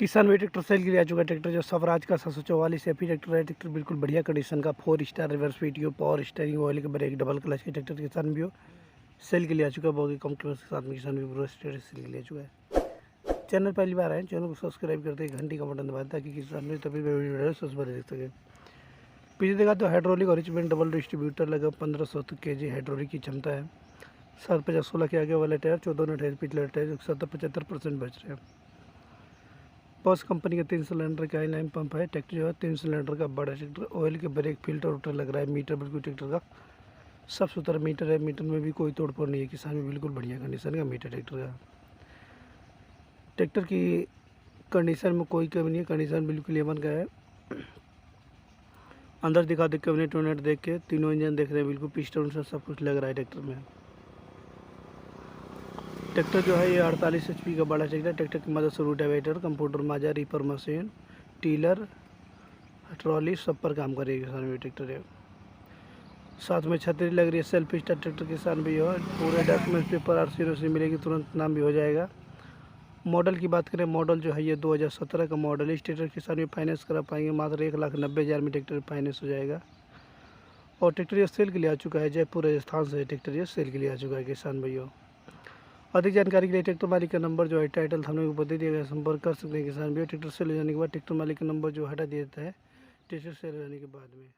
किसान भाई tractor cell के लिए आ चुका है। ट्रैक्टर जो स्वराज का 744 एफी ट्रैक्टर है। ट्रैक्टर बिल्कुल बढ़िया कंडीशन का 4 star reverse PTO power steering oil के ब्रेक डबल क्लच के ट्रैक्टर किसान भी हो सेल के लिए आ चुका है। बहुत ही कम कीमत के साथ में किसान भी पूरा सेल के लिए आ चुका है। चैनल पहली बार आए, चैनल को सब्सक्राइब करते हैं, घंटी का बटन दबाएं ताकि किसान भी तभी वीडियो सबसे पहले देख सके। पीछे देखा तो हाइड्रोलिक ऑरिजिनल डबल डिस्ट्रीब्यूटर लगा 1500 kg हाइड्रोलिक की क्षमता है। 750-16 के आगे वाले टायर, 14 टायर पिछले टायर, 70-75% बच रहे हैं। बॉस कंपनी का 3 सिलेंडर का लाइन पंप है। ट्रैक्टर जो है 3 सिलेंडर का बड़ा ट्रैक्टर, ऑयल के ब्रेक फिल्टर उल्टर लग रहा है। मीटर बिल्कुल ट्रैक्टर का सब सुथरा मीटर है, मीटर में भी कोई तोड़ फोड़ नहीं है। किसान भी बिल्कुल बढ़िया कंडीशन का मीटर ट्रैक्टर का। ट्रैक्टर की कंडीशन में कोई कमी नहीं है, कंडीशन बिल्कुल एवन का है। अंदर दिखा दे कैबिनेट वनेट देख के, तीनों इंजन देख रहे हैं, बिल्कुल पिस्टन से सब कुछ लग रहा है ट्रैक्टर में। ट्रैक्टर जो है ये 48 HP का बड़ा ट्रैक्टर। ट्रैक्टर की मदद से रोटावेटर, कंप्यूटर, माजा, रीपर मशीन, टीलर, ट्रॉली सब पर काम करेगी किसान भी ट्रैक्टर है। साथ में छतरी लग रही है, सेल्फ स्टार्ट ट्रैक्टर किसान भी हो। पूरे डॉक्यूमेंट्स पेपर RC मिलेगी, तुरंत नाम भी हो जाएगा। मॉडल की बात करें, मॉडल जो है ये 2017 का मॉडल है। इस ट्रैक्टर किसान भी फाइनेंस करा पाएंगे, मात्र 1,90,000 में ट्रैक्टर फाइनेंस हो जाएगा। और ट्रैक्टर ये सेल के लिए आ चुका है, जयपुर राजस्थान से ट्रैक्टर ये सेल के लिए आ चुका है किसान भाइयों। अधिक जानकारी के लिए ट्रैक्टर मालिक का नंबर जो है टाइटल हमने ऊपर दे दिया गया, संपर्क कर सकते हैं किसान भी। ट्रैक्टर सेल हो जाने के बाद ट्रैक्टर मालिक का नंबर जो हटा दिया जाता है ट्रैक्टर सेल हो जाने के बाद में।